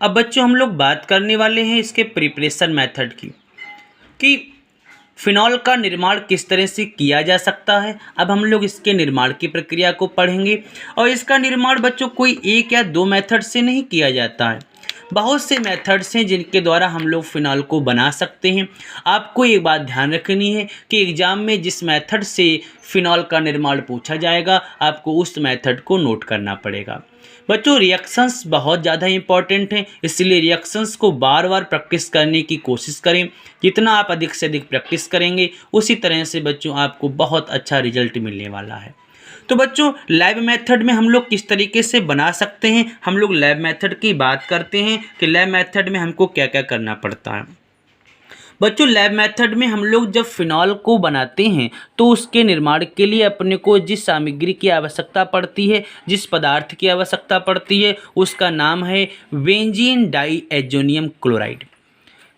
अब बच्चों हम लोग बात करने वाले हैं इसके प्रिपरेशन मेथड की, कि फिनॉल का निर्माण किस तरह से किया जा सकता है। अब हम लोग इसके निर्माण की प्रक्रिया को पढ़ेंगे और इसका निर्माण बच्चों कोई एक या दो मेथड से नहीं किया जाता है, बहुत से मेथड्स हैं जिनके द्वारा हम लोग फिनॉल को बना सकते हैं। आपको एक बात ध्यान रखनी है कि एग्ज़ाम में जिस मेथड से फिनॉल का निर्माण पूछा जाएगा आपको उस मेथड को नोट करना पड़ेगा। बच्चों रिएक्शंस बहुत ज़्यादा इंपॉर्टेंट हैं, इसलिए रिएक्शंस को बार बार प्रैक्टिस करने की कोशिश करें। जितना आप अधिक से अधिक प्रैक्टिस करेंगे उसी तरह से बच्चों आपको बहुत अच्छा रिजल्ट मिलने वाला है। तो बच्चों लैब मेथड में हम लोग किस तरीके से बना सकते हैं, हम लोग लैब मेथड की बात करते हैं कि लैब मेथड में हमको क्या क्या करना पड़ता है। बच्चों लैब मेथड में हम लोग जब फिनॉल को बनाते हैं तो उसके निर्माण के लिए अपने को जिस सामग्री की आवश्यकता पड़ती है, जिस पदार्थ की आवश्यकता पड़ती है, उसका नाम है बेंजीन डाईएज़ोनियम क्लोराइड।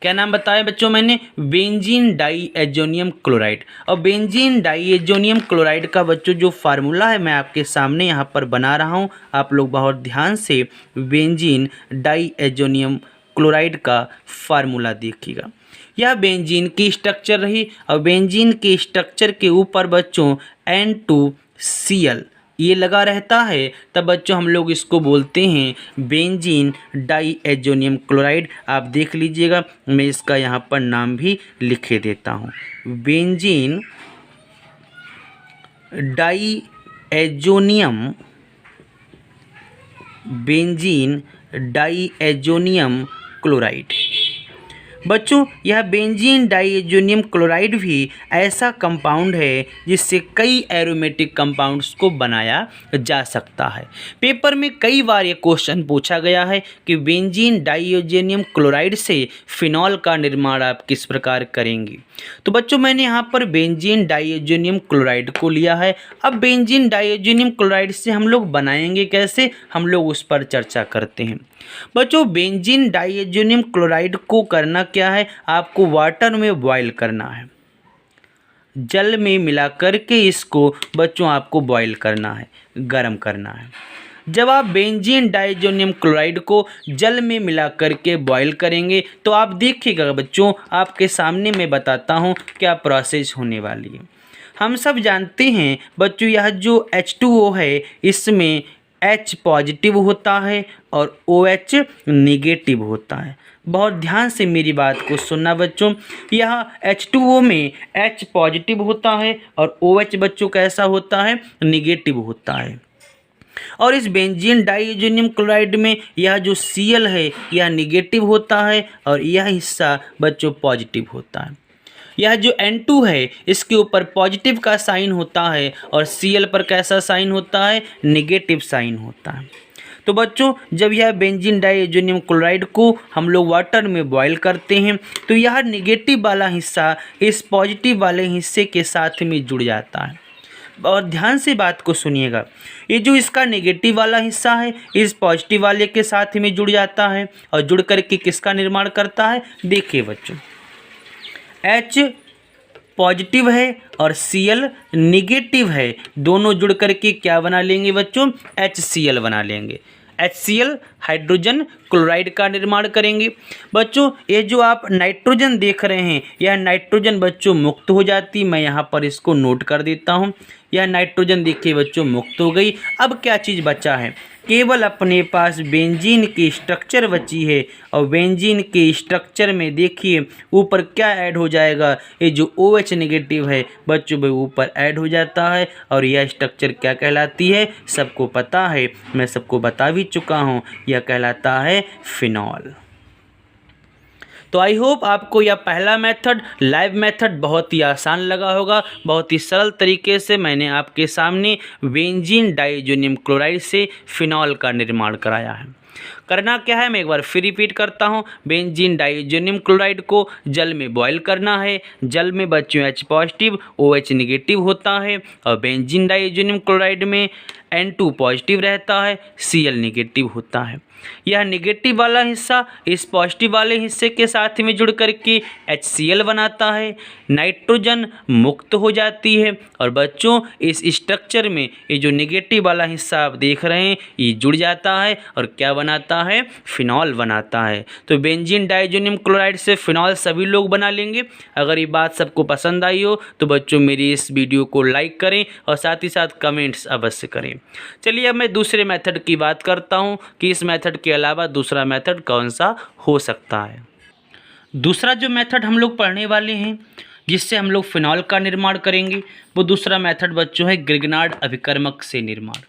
क्या नाम बताया बच्चों मैंने? Benzene diazonium chloride. और बेंजीन डाईएज़ोनियम क्लोराइड का बच्चों जो फार्मूला है मैं आपके सामने यहाँ पर बना रहा हूँ, आप लोग बहुत ध्यान से बेंजीन डाईएज़ोनियम क्लोराइड का फार्मूला देखिएगा। यह बेंजीन की स्ट्रक्चर रही और बेंजीन के स्ट्रक्चर के ऊपर बच्चों N2Cl ये लगा रहता है, तब बच्चों हम लोग इसको बोलते हैं बेंजीन डाईएज़ोनियम क्लोराइड। आप देख लीजिएगा, मैं इसका यहाँ पर नाम भी लिखे देता हूँ, बेंजीन डाईएज़ोनियम क्लोराइड। बच्चों यह बेंजीन डाईएज़ोनियम क्लोराइड भी ऐसा कंपाउंड है जिससे कई एरोमेटिक कंपाउंड्स को बनाया जा सकता है। पेपर में कई बार ये क्वेश्चन पूछा गया है कि बेंजीन डाईएज़ोनियम क्लोराइड से फिनॉल का निर्माण आप किस प्रकार करेंगे। तो बच्चों मैंने यहाँ पर बेंजीन डाईएज़ोनियम क्लोराइड को लिया है। अब बेंजीन डाईएज़ोनियम क्लोराइड से हम लोग बनाएंगे कैसे, हम लोग उस पर चर्चा करते हैं। बच्चों बेंजीन डाईएज़ोनियम क्लोराइड को करना क्या है, आपको वाटर में बॉयल करना है, जल में मिला करके इसको बच्चों आपको बॉयल करना है, गर्म करना है। जब आप बेंजीन डाईएज़ोनियम क्लोराइड को जल में मिला करके बॉयल करेंगे तो आप देखिएगा बच्चों, आपके सामने मैं बताता हूँ क्या प्रोसेस होने वाली है। हम सब जानते हैं बच्चों यह जो H2O है इसमें H पॉजिटिव होता है और OH निगेटिव होता है। बहुत ध्यान से मेरी बात को सुनना बच्चों, यह H2O में H पॉजिटिव होता है और OH बच्चों कैसा होता है, निगेटिव होता है। और इस बेंजीन डाईएज़ोनियम क्लोराइड में यह जो Cl है यह निगेटिव होता है और यह हिस्सा बच्चों पॉजिटिव होता है। यह जो N2 है इसके ऊपर पॉजिटिव का साइन होता है और Cl पर कैसा साइन होता है, निगेटिव साइन होता है। तो बच्चों जब यह बेंजीन डाईएज़ोनियम क्लोराइड को हम लोग वाटर में बॉयल करते हैं तो यह निगेटिव वाला हिस्सा इस पॉजिटिव वाले हिस्से के साथ में जुड़ जाता है। और ध्यान से बात को सुनिएगा, ये जो इसका नेगेटिव वाला हिस्सा है इस पॉजिटिव वाले के साथ में जुड़ जाता है और जुड़ करके किसका निर्माण करता है, देखिए बच्चों H पॉजिटिव है और Cl निगेटिव है, दोनों जुड़ करके क्या बना लेंगे बच्चों, HCl बना लेंगे। HCl हाइड्रोजन क्लोराइड का निर्माण करेंगे। बच्चों ये जो आप नाइट्रोजन देख रहे हैं यह नाइट्रोजन बच्चों मुक्त हो जाती, मैं यहाँ पर इसको नोट कर देता हूँ। यह नाइट्रोजन देखिए बच्चों मुक्त हो गई। अब क्या चीज़ बचा है, केवल अपने पास बेंजीन की स्ट्रक्चर बची है और बेंजीन के स्ट्रक्चर में देखिए ऊपर क्या ऐड हो जाएगा, ये जो OH नेगेटिव है बच्चों वो ऊपर ऐड हो जाता है और यह स्ट्रक्चर क्या कहलाती है, सबको पता है, मैं सबको बता भी चुका हूँ, यह कहलाता है फिनॉल। तो आई होप आपको यह पहला मेथड लाइव मेथड बहुत ही आसान लगा होगा। बहुत ही सरल तरीके से मैंने आपके सामने बेंजीन डाईएज़ोनियम क्लोराइड से फिनॉल का निर्माण कराया है। करना क्या है मैं एक बार फिर रिपीट करता हूँ, बेंजीन डाईएज़ोनियम क्लोराइड को जल में बॉयल करना है, जल में बच्चों H पॉजिटिव OH निगेटिव होता है और बेंजीन डाईएज़ोनियम क्लोराइड में N2 पॉजिटिव रहता है, Cl निगेटिव होता है। यह नेगेटिव वाला हिस्सा इस पॉजिटिव वाले हिस्से के साथ में जुड़ करके HCl बनाता है, नाइट्रोजन मुक्त हो जाती है और बच्चों इस स्ट्रक्चर में ये जो नेगेटिव वाला हिस्सा आप देख रहे हैं ये जुड़ जाता है और क्या बनाता है, फिनॉल बनाता है। तो बेंजीन डाइजोनियम क्लोराइड से फिनॉल सभी लोग बना लेंगे। अगर ये बात सबको पसंद आई हो तो बच्चों मेरी इस वीडियो को लाइक करें और साथ ही साथ कमेंट्स अवश्य करें। चलिए अब मैं दूसरे मेथड की बात करता हूँ कि इस मेथड के अलावा दूसरा मेथड कौन सा हो सकता है। दूसरा जो मेथड हम लोग पढ़ने वाले हैं जिससे हम लोग फिनॉल का निर्माण करेंगे वो दूसरा मेथड बच्चों है ग्रिग्नार्ड अभिकर्मक से निर्माण।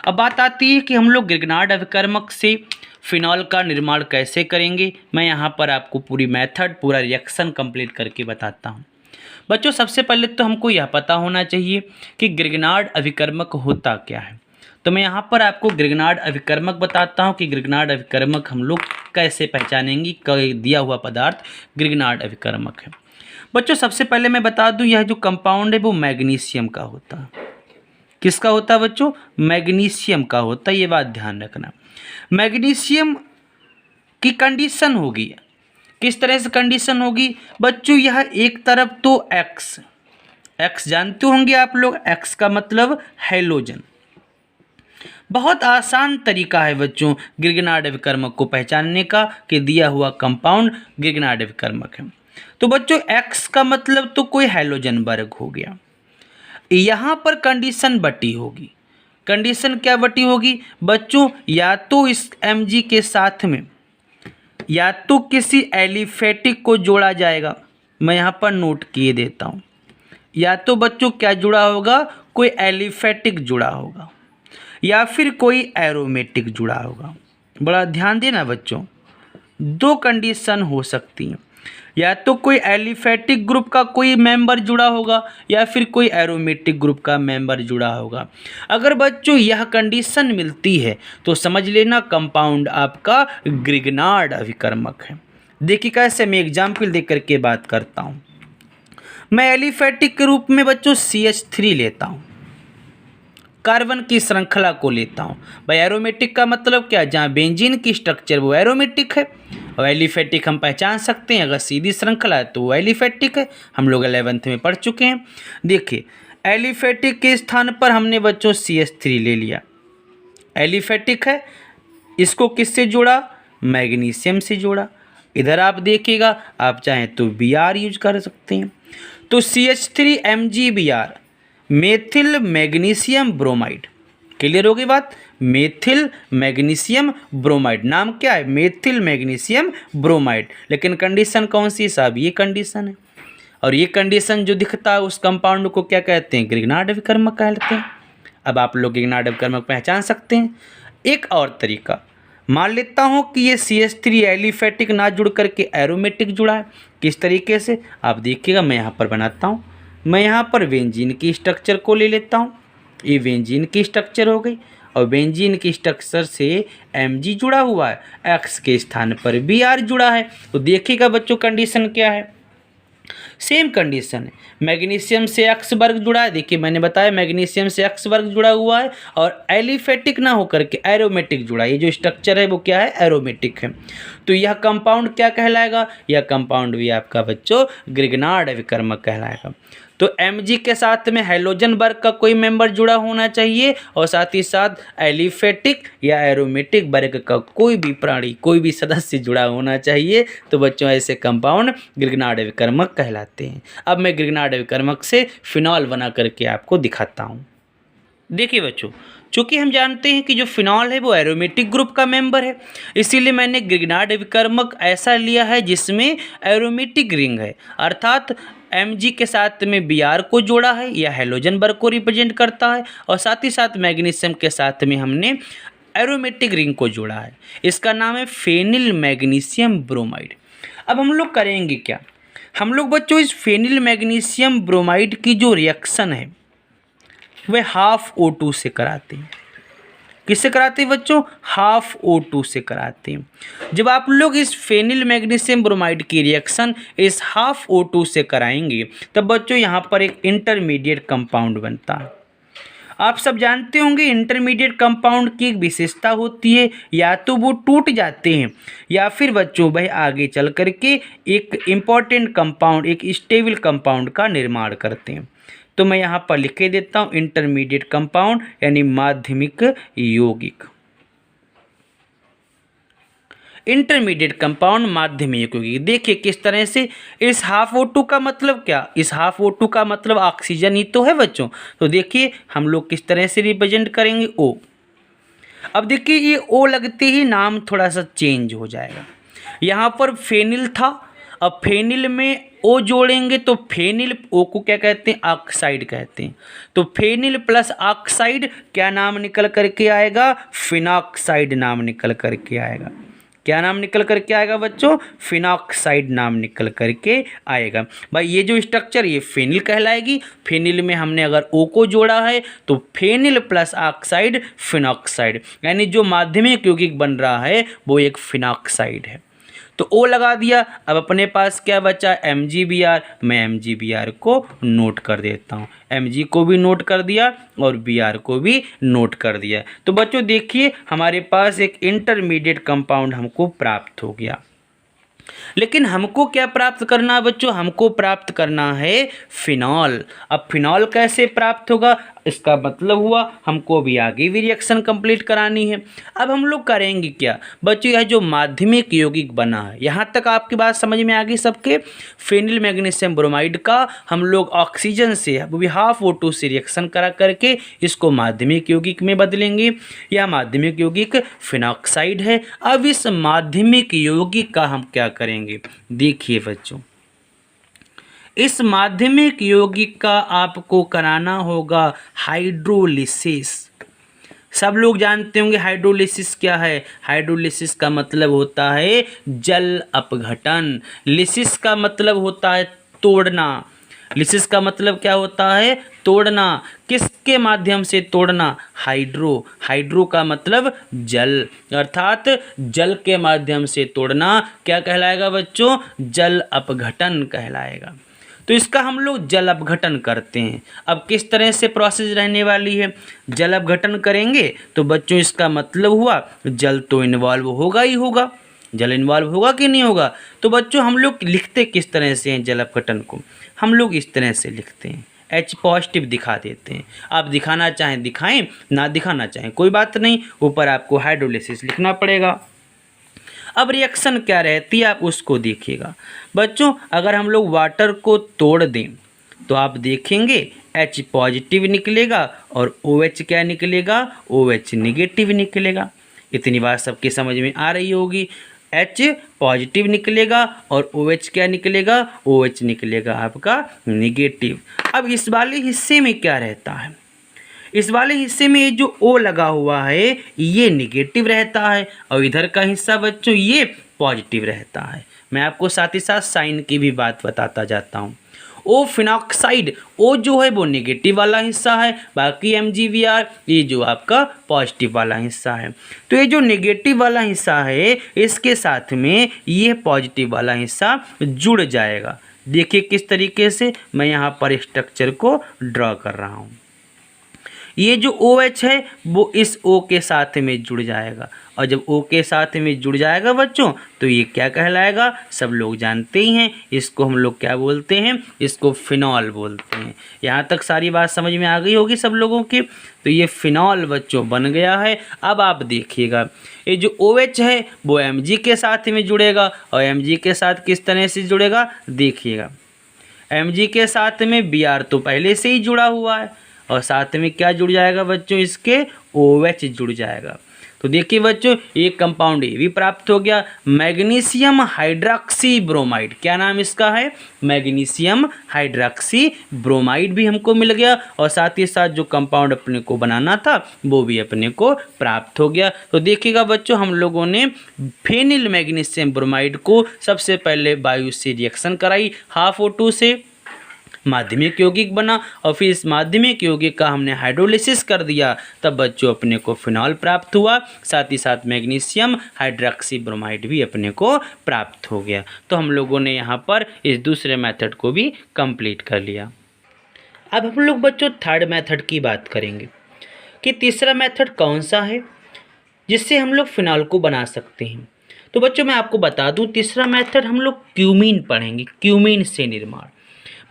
अब बात आती है कि हम लोग ग्रिग्नार्ड अभिकर्मक से फिनॉल का निर्माण कैसे करेंगे। मैं यहाँ पर आपको पूरी मेथड पूरा रिएक्शन कंप्लीट करके बताता हूँ। बच्चों सबसे पहले तो हमको यह पता होना चाहिए कि ग्रिग्नार्ड अभिकर्मक होता क्या है। तो मैं यहाँ पर आपको ग्रिग्नार्ड अभिकर्मक बताता हूँ कि ग्रिग्नार्ड अभिकर्मक हम लोग कैसे पहचानेंगे कि दिया हुआ पदार्थ ग्रिग्नार्ड अभिकर्मक है। बच्चों सबसे पहले मैं बता दूँ यह जो कंपाउंड है वो मैग्नीशियम का होता है। किसका होता है बच्चों? मैग्नीशियम का होता है, ये बात ध्यान रखना। मैग्नीशियम की कंडीशन होगी, किस तरह से कंडीशन होगी बच्चों? यह एक तरफ तो एक्स जानते होंगे आप लोग, एक्स का मतलब हैलोजन। बहुत आसान तरीका है बच्चों ग्रिग्नार्ड अभिकर्मक को पहचानने का कि दिया हुआ कंपाउंड ग्रिग्नार्ड अभिकर्मक है। तो बच्चों एक्स का मतलब तो कोई हैलोजन वर्ग हो गया। यहाँ पर कंडीशन बटी होगी। कंडीशन क्या बटी होगी बच्चों? या तो इस Mg के साथ में या तो किसी एलिफेटिक को जोड़ा जाएगा, मैं यहाँ पर नोट किए देता हूँ। या तो बच्चों क्या जुड़ा होगा? कोई एलिफेटिक जुड़ा होगा या फिर कोई एरोमेटिक जुड़ा होगा। बड़ा ध्यान देना बच्चों, दो कंडीशन हो सकती हैं। या तो कोई एलिफेटिक ग्रुप का कोई मेंबर जुड़ा होगा या फिर कोई एरोमेटिक ग्रुप का मेंबर जुड़ा होगा। अगर बच्चों यह कंडीशन मिलती है तो समझ लेना कंपाउंड आपका ग्रिग्नार्ड अभिकर्मक है। देखिए कैसे मैं एग्जाम्पल दे करके बात करता हूँ। मैं एलिफेटिक के रूप में बच्चों CH3 लेता हूँ, कार्बन की श्रृंखला को लेता हूँ। भाई एरोमेटिक का मतलब क्या? जहाँ बेंजीन की स्ट्रक्चर वो एरोमेटिक है और एलिफेटिक हम पहचान सकते हैं, अगर सीधी श्रृंखला है तो वो एलिफेटिक है। हम लोग 11th में पढ़ चुके हैं। देखिए एलिफेटिक के स्थान पर हमने बच्चों CH3 ले लिया, एलिफेटिक है। इसको किससे जोड़ा? मैग्नीशियम से जोड़ा। इधर आप देखिएगा, आप चाहें तो Br यूज कर सकते हैं। तो CH3MgBr methyl magnesium bromide. Clear होगी बात? मेथिल मैग्नीशियम ब्रोमाइड, नाम क्या है? Methyl magnesium bromide. लेकिन कंडीशन कौन सी साहब? ये कंडीशन है। और ये कंडीशन जो दिखता है उस कंपाउंड को क्या कहते हैं? ग्रिग्नार्ड अभिकर्मक कहते हैं। अब आप लोग ग्रिग्नार्ड अभिकर्मक पहचान सकते हैं। एक और तरीका, मान लेता हूँ कि ये CH3 एलिफेटिक ना जुड़ करके एरोमेटिक जुड़ा है। किस तरीके से? आप देखिएगा, मैं यहाँ पर बनाता हूँ। मैं यहाँ पर बेंजीन की स्ट्रक्चर को ले लेता हूँ। ये बेंजीन की स्ट्रक्चर हो गई और बेंजीन की स्ट्रक्चर से Mg जुड़ा हुआ है, X के स्थान पर Br जुड़ा है। तो देखिएगा बच्चों कंडीशन क्या है? सेम कंडीशन है। मैग्नीशियम से X वर्ग जुड़ा है। देखिए मैंने बताया मैग्नीशियम से X वर्ग जुड़ा हुआ है और एलिफेटिक ना होकर के एरोमेटिक जुड़ा है। ये जो स्ट्रक्चर है वो क्या है? एरोमेटिक है। तो यह कंपाउंड क्या कहलाएगा? यह कंपाउंड भी आपका बच्चों ग्रिग्नार्ड अभिकर्मक कहलाएगा। तो Mg के साथ में हैलोजन वर्ग का कोई मेंबर जुड़ा होना चाहिए और साथ ही साथ एलिफेटिक या एरोमेटिक वर्ग का कोई भी प्राणी, कोई भी सदस्य जुड़ा होना चाहिए। तो बच्चों ऐसे कंपाउंड ग्रिग्नार्ड अभिकर्मक कहलाते हैं। अब मैं ग्रिग्नार्ड अभिकर्मक से फिनॉल बना करके आपको दिखाता हूँ। देखिए बच्चों, चूँकि हम जानते हैं कि जो फिनॉल है वो एरोमेटिक ग्रुप का मेंबर है, इसीलिए मैंने ग्रिग्नार्ड अभिकर्मक ऐसा लिया है जिसमें एरोमेटिक रिंग है, अर्थात Mg के साथ में Br को जोड़ा है या हैलोजन वर्ग को रिप्रेजेंट करता है और साथ ही साथ मैग्नीशियम के साथ में हमने एरोमेटिक रिंग को जोड़ा है। इसका नाम है फेनिल मैग्नीशियम ब्रोमाइड। अब हम लोग करेंगे क्या? हम लोग बच्चों इस फेनिल मैग्नीशियम ब्रोमाइड की जो रिएक्शन है वह हाफ O2 से कराते हैं। किससे कराते हैं बच्चों? हाफ O2 से कराते हैं। जब आप लोग इस फेनिल मैग्नीशियम ब्रोमाइड की रिएक्शन इस हाफ O2 से कराएंगे तब बच्चों यहाँ पर एक इंटरमीडिएट कंपाउंड बनता है। आप सब जानते होंगे इंटरमीडिएट कंपाउंड की एक विशेषता होती है, या तो वो टूट जाते हैं या फिर बच्चों वह आगे चल करके एक इम्पॉर्टेंट कंपाउंड, एक स्टेबल कंपाउंड का निर्माण करते हैं। तो मैं यहाँ पर लिख के देता हूँ इंटरमीडिएट कंपाउंड यानी माध्यमिक यौगिक। इंटरमीडिएट कंपाउंड माध्यमिक यौगिक। देखिए किस तरह से, इस हाफ O2 का मतलब क्या, इस हाफ O2 का मतलब ऑक्सीजन ही तो है बच्चों। तो देखिए हम लोग किस तरह से रिप्रेजेंट करेंगे O। अब देखिए ये O लगते ही नाम थोड़ा सा चेंज हो जाएगा। यहाँ पर फेनिल था, अब फेनिल में O जोड़ेंगे तो फेनिल O को क्या कहते हैं, ऑक्साइड कहते हैं। तो फेनिल प्लस ऑक्साइड क्या नाम निकल करके आएगा, फिनॉक्साइड नाम निकल करके आएगा। क्या नाम निकल करके आएगा बच्चों, फिनॉक्साइड नाम निकल करके आएगा। भाई ये जो स्ट्रक्चर ये फेनिल कहलाएगी। फेनिल में हमने अगर O को जोड़ा है तो फेनिल प्लस ऑक्साइड फिनॉक्साइड, यानी जो माध्यमिक यौगिक बन रहा है वो एक फिनॉक्साइड है। तो O लगा दिया। अब अपने पास क्या बचा, MgBr। मैं MgBr को नोट कर देता हूँ, Mg को भी नोट कर दिया और Br को भी नोट कर दिया। तो बच्चों देखिए हमारे पास एक इंटरमीडिएट कंपाउंड हमको प्राप्त हो गया। लेकिन हमको क्या प्राप्त करना है बच्चों, हमको प्राप्त करना है फिनॉल। अब फिनॉल कैसे प्राप्त होगा, इसका मतलब हुआ हमको भी आगे भी रिएक्शन कंप्लीट करानी है। अब हम लोग करेंगे क्या बच्चों, यह जो माध्यमिक यौगिक बना है, यहाँ तक आपकी बात समझ में आ गई सबके। फेनिल मैग्नीशियम ब्रोमाइड का हम लोग ऑक्सीजन से वो भी हाफ O2 से रिएक्शन करा करके इसको माध्यमिक यौगिक में बदलेंगे। यह माध्यमिक यौगिक फिनॉक्साइड है। अब इस माध्यमिक यौगिक का हम क्या करेंगे, देखिए बच्चों इस माध्यमिक यौगिक का आपको कराना होगा हाइड्रोलिसिस। सब लोग जानते होंगे हाइड्रोलिसिस क्या है। हाइड्रोलिसिस का मतलब होता है जल अपघटन। लिसिस का मतलब होता है तोड़ना। लिसिस का मतलब क्या होता है, तोड़ना। किसके माध्यम से तोड़ना, हाइड्रो। हाइड्रो का मतलब जल, अर्थात जल के माध्यम से तोड़ना क्या कहलाएगा बच्चों, जल अपघटन कहलाएगा। तो इसका हम लोग जल अपघटन करते हैं। अब किस तरह से प्रोसेस रहने वाली है, जल अपघटन करेंगे तो बच्चों इसका मतलब हुआ जल तो इन्वॉल्व होगा ही होगा। जल इन्वॉल्व होगा कि नहीं होगा। तो बच्चों हम लोग लिखते किस तरह से हैं जल अपघटन को, हम लोग इस तरह से लिखते हैं, H पॉजिटिव दिखा देते हैं। आप दिखाना चाहें दिखाएं, ना दिखाना चाहें कोई बात नहीं, ऊपर आपको हाइड्रोलिसिस लिखना पड़ेगा। अब रिएक्शन क्या रहती है आप उसको देखिएगा बच्चों। अगर हम लोग वाटर को तोड़ दें तो आप देखेंगे H पॉजिटिव निकलेगा और OH क्या निकलेगा, OH निगेटिव निकलेगा। इतनी बात सबके समझ में आ रही होगी। H पॉजिटिव निकलेगा और OH क्या निकलेगा, OH निकलेगा आपका निगेटिव। अब इस वाले हिस्से में क्या रहता है, इस वाले हिस्से में ये जो O लगा हुआ है ये निगेटिव रहता है और इधर का हिस्सा बच्चों ये पॉजिटिव रहता है। मैं आपको साथ ही साथ साइन की भी बात बताता जाता हूँ। O फिनॉक्साइड, O जो है वो नेगेटिव वाला हिस्सा है, बाकी MgBr ये जो आपका पॉजिटिव वाला हिस्सा है। तो ये जो नेगेटिव वाला हिस्सा है इसके साथ में ये पॉजिटिव वाला हिस्सा जुड़ जाएगा। देखिए किस तरीके से मैं यहाँ पर स्ट्रक्चर को ड्रॉ कर रहा हूँ। ये जो OH है वो इस O के साथ में जुड़ जाएगा और जब O के साथ में जुड़ जाएगा बच्चों तो ये क्या कहलाएगा, सब लोग जानते ही हैं, इसको हम लोग क्या बोलते हैं, इसको फिनॉल बोलते हैं। यहाँ तक सारी बात समझ में आ गई होगी सब लोगों की। तो ये फिनॉल बच्चों बन गया है। अब आप देखिएगा ये जो OH है वो Mg के साथ में जुड़ेगा और Mg के साथ किस तरह से जुड़ेगा देखिएगा। Mg के साथ में Br तो पहले से ही जुड़ा हुआ है और साथ में क्या जुड़ जाएगा बच्चों, इसके OH जुड़ जाएगा। तो देखिए बच्चों एक कंपाउंड ये भी प्राप्त हो गया, मैग्नीशियम हाइड्रॉक्सी ब्रोमाइड। क्या नाम इसका है, मैग्नीशियम हाइड्रॉक्सी ब्रोमाइड भी हमको मिल गया और साथ ही साथ जो कंपाउंड अपने को बनाना था वो भी अपने को प्राप्त हो गया। तो देखिएगा बच्चों हम लोगों ने फेनिल मैग्नीशियम ब्रोमाइड को सबसे पहले वायु से रिएक्शन कराई, हाफ O2 से माध्यमिक यौगिक बना और फिर इस माध्यमिक यौगिक का हमने हाइड्रोलिसिस कर दिया, तब बच्चों अपने को फिनॉल प्राप्त हुआ। साथ ही साथ मैग्नीशियम हाइड्रॉक्सी ब्रोमाइड भी अपने को प्राप्त हो गया। तो हम लोगों ने यहाँ पर इस दूसरे मेथड को भी कंप्लीट कर लिया। अब हम लोग बच्चों थर्ड मेथड की बात करेंगे। कि तीसरा मेथड कौन सा है जिससे हम लोग फिनॉल को बना सकते हैं। तो बच्चों मैं आपको बता दूं, तीसरा मेथड हम लोग क्यूमीन पढ़ेंगे, क्यूमीन से निर्माण।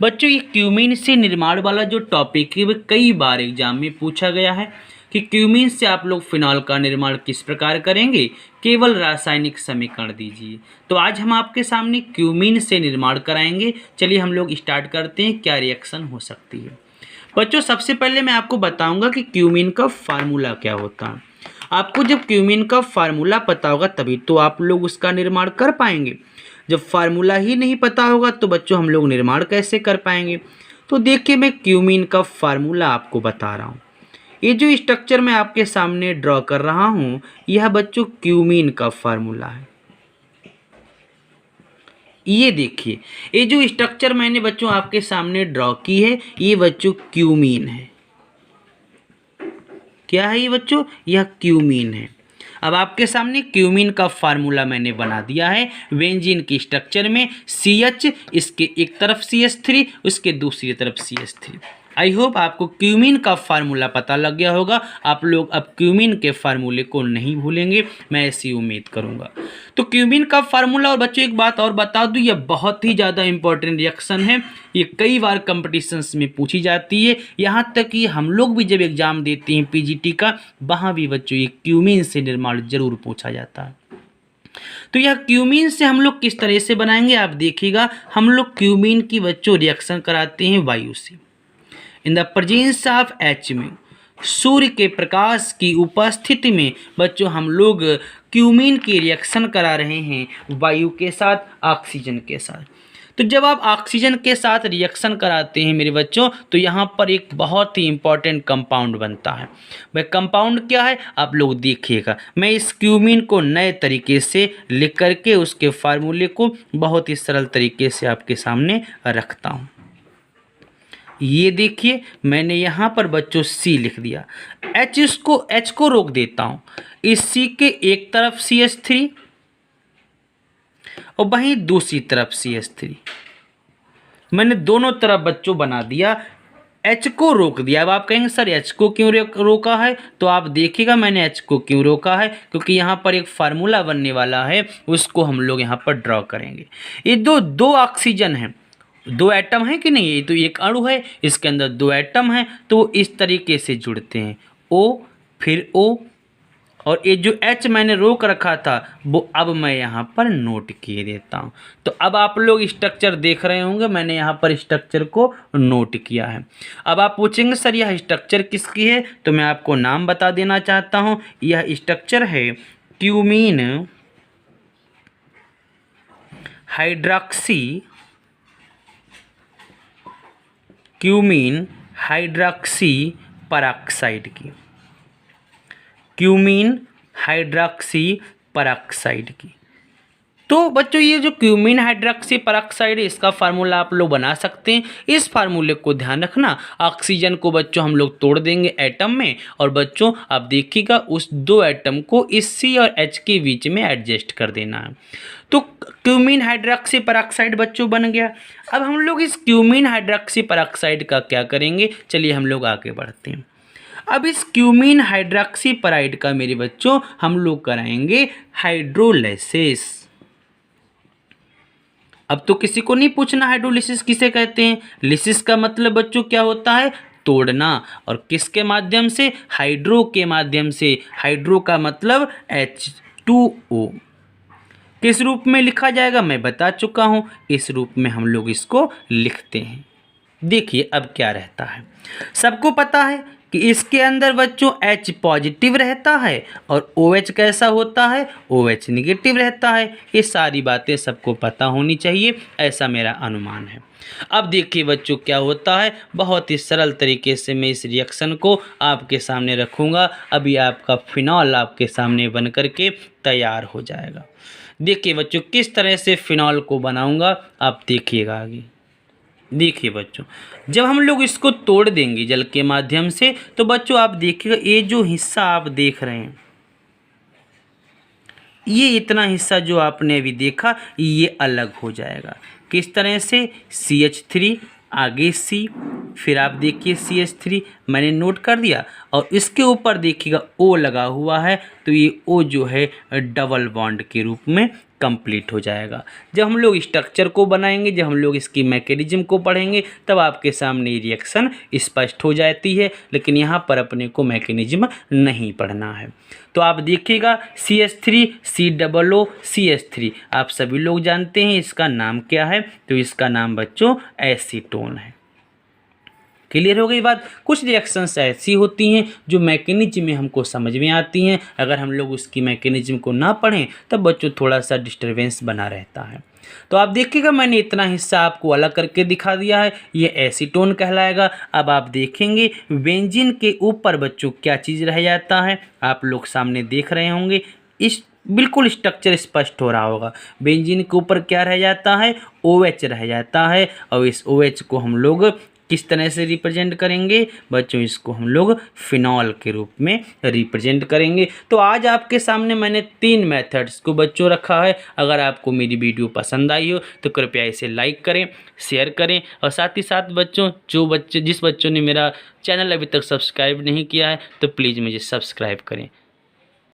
बच्चों ये क्यूमीन से निर्माण वाला जो टॉपिक है वह कई बार एग्जाम में पूछा गया है कि क्यूमीन से आप लोग फिनॉल का निर्माण किस प्रकार करेंगे, केवल रासायनिक समीकरण दीजिए। तो आज हम आपके सामने क्यूमीन से निर्माण कराएंगे। चलिए हम लोग स्टार्ट करते हैं, क्या रिएक्शन हो सकती है। बच्चों सबसे पहले मैं आपको बताऊंगा कि क्यूमीन का फार्मूला क्या होता है। आपको जब क्यूमीन का फार्मूला पता होगा तभी तो आप लोग उसका निर्माण कर पाएंगे। जब फार्मूला ही नहीं पता होगा तो बच्चों हम लोग निर्माण कैसे कर पाएंगे। तो देखिए मैं क्यूमीन का फार्मूला आपको बता रहा हूँ। ये जो स्ट्रक्चर मैं आपके सामने ड्रॉ कर रहा हूँ यह बच्चों क्यूमीन का फार्मूला है। ये देखिए ये जो स्ट्रक्चर मैंने बच्चों आपके सामने ड्रॉ की है ये बच्चों क्यूमीन है। क्या है ये बच्चों, यह क्यूमीन है। अब आपके सामने क्यूमीन का फार्मूला मैंने बना दिया है। बेंजीन की स्ट्रक्चर में CH, इसके एक तरफ CH3, उसके दूसरी तरफ CH3। आई होप आपको क्यूमीन का फार्मूला पता लग गया होगा। आप लोग अब क्यूमीन के फार्मूले को नहीं भूलेंगे, मैं ऐसी उम्मीद करूंगा। तो क्यूमीन का फार्मूला, और बच्चों एक बात और बता दूं, यह बहुत ही ज़्यादा इंपॉर्टेंट रिएक्शन है। ये कई बार कंपटीशंस में पूछी जाती है, यहाँ तक कि हम लोग भी जब एग्जाम देते हैं PGT का, वहाँ भी बच्चों ये क्यूमीन से निर्माण जरूर पूछा जाता है। तो यह क्यूमीन से हम लोग किस तरह से बनाएंगे आप देखिएगा। हम लोग क्यूमीन की बच्चों रिएक्शन कराते हैं वायु से। In the presence of HMU, सूर्य के प्रकाश की उपस्थिति में बच्चों हम लोग क्यूमीन की रिएक्शन करा रहे हैं वायु के साथ, ऑक्सीजन के साथ। तो जब आप ऑक्सीजन के साथ रिएक्शन कराते हैं मेरे बच्चों तो यहाँ पर एक बहुत ही इंपॉर्टेंट कंपाउंड बनता है। वह कंपाउंड क्या है आप लोग देखिएगा। मैं इस क्यूमीन को नए तरीके से लिख करके उसके फार्मूले को बहुत ही सरल तरीके से आपके सामने रखता हूँ। ये देखिए मैंने यहाँ पर बच्चों C लिख दिया। H को रोक देता हूँ। इस C के एक तरफ CH3 और वहीं दूसरी तरफ CH3। मैंने दोनों तरफ बच्चों बना दिया। H को रोक दिया। अब आप कहेंगे सर H को क्यों रोका है, तो आप देखिएगा मैंने H को क्यों रोका है, क्योंकि यहाँ पर एक फार्मूला बनने वाला है, उसको हम लोग यहाँ पर ड्रॉ करेंगे। ये दो ऑक्सीजन हैं, दो एटम है कि नहीं, ये तो एक अणु है, इसके अंदर दो एटम हैं, तो इस तरीके से जुड़ते हैं O फिर O, और ये जो H मैंने रोक रखा था वो अब मैं यहाँ पर नोट किए देता हूँ। तो अब आप लोग स्ट्रक्चर देख रहे होंगे, मैंने यहाँ पर स्ट्रक्चर को नोट किया है। अब आप पूछेंगे सर यह स्ट्रक्चर किसकी है, तो मैं आपको नाम बता देना चाहता हूँ। यह स्ट्रक्चर है क्यूमीन हाइड्रॉक्सी पेरोक्साइड की, क्यूमीन हाइड्रॉक्सी पेरोक्साइड की। तो बच्चों ये जो क्यूमीन हाइड्रॉक्सी पेरोक्साइड है इसका फार्मूला आप लोग बना सकते हैं। इस फार्मूले को ध्यान रखना, ऑक्सीजन को बच्चों हम लोग तोड़ देंगे एटम में, और बच्चों आप देखिएगा उस दो एटम को इस C और H के बीच में एडजस्ट कर देना है। तो क्यूमीन हाइड्रॉक्सी पेरोक्साइड बच्चों बन गया। अब हम लोग इस क्यूमीन हाइड्रॉक्सी पेरोक्साइड का क्या करेंगे, चलिए हम लोग आगे बढ़ते हैं। अब इस क्यूमीन हाइड्रॉक्सी पेराइड का मेरे बच्चों हम लोग कराएंगे हाइड्रोलाइसिस। अब तो किसी को नहीं पूछना हाइड्रोलिसिस किसे कहते हैं। लिसिस का मतलब बच्चों क्या होता है, तोड़ना, और किसके माध्यम से, हाइड्रो के माध्यम से। हाइड्रो का मतलब H2O। किस रूप में लिखा जाएगा मैं बता चुका हूं, इस रूप में हम लोग इसको लिखते हैं। देखिए अब क्या रहता है, सबको पता है कि इसके अंदर बच्चों H पॉजिटिव रहता है और OH कैसा होता है, OH निगेटिव रहता है। ये सारी बातें सबको पता होनी चाहिए, ऐसा मेरा अनुमान है। अब देखिए बच्चों क्या होता है, बहुत ही सरल तरीके से मैं इस रिएक्शन को आपके सामने रखूँगा। अभी आपका फिनॉल आपके सामने बन करके तैयार हो जाएगा। देखिए बच्चों किस तरह से फिनॉल को बनाऊँगा, आप देखिएगा आगे। देखिए बच्चों जब हम लोग इसको तोड़ देंगे जल के माध्यम से, तो बच्चों आप देखिएगा ये जो हिस्सा आप देख रहे हैं, ये इतना हिस्सा जो आपने अभी देखा ये अलग हो जाएगा। किस तरह से, CH3 आगे C, फिर आप देखिए CH3 मैंने नोट कर दिया, और इसके ऊपर देखिएगा O लगा हुआ है, तो ये O जो है डबल बॉन्ड के रूप में कंप्लीट हो जाएगा। जब हम लोग स्ट्रक्चर को बनाएंगे, जब हम लोग इसकी मैकेनिज्म को पढ़ेंगे, तब आपके सामने रिएक्शन स्पष्ट हो जाती है, लेकिन यहाँ पर अपने को मैकेनिज्म नहीं पढ़ना है। तो आप देखिएगा CH3 COO CH3, आप सभी लोग जानते हैं इसका नाम क्या है, तो इसका नाम बच्चों एसीटोन है। क्लियर हो गई बात। कुछ रिएक्शंस ऐसी होती हैं जो मैकेनिज्म में हमको समझ में आती हैं, अगर हम लोग उसकी मैकेनिज्म को ना पढ़ें तब बच्चों थोड़ा सा डिस्टरबेंस बना रहता है। तो आप देखिएगा मैंने इतना हिस्सा आपको अलग करके दिखा दिया है, ये एसीटोन कहलाएगा। अब आप देखेंगे बेंजीन के ऊपर बच्चों क्या चीज़ रह जाता है, आप लोग सामने देख रहे होंगे, इस बिल्कुल स्ट्रक्चर स्पष्ट हो रहा होगा। बेंजीन के ऊपर क्या रह जाता है, OH रह जाता है, और इस OH को हम लोग किस तरह से रिप्रेजेंट करेंगे बच्चों, इसको हम लोग फिनॉल के रूप में रिप्रेजेंट करेंगे। तो आज आपके सामने मैंने 3 मेथड्स को बच्चों रखा है। अगर आपको मेरी वीडियो पसंद आई हो तो कृपया इसे लाइक करें, शेयर करें, और साथ ही साथ बच्चों जिस बच्चों ने मेरा चैनल अभी तक सब्सक्राइब नहीं किया है तो प्लीज़ मुझे सब्सक्राइब करें।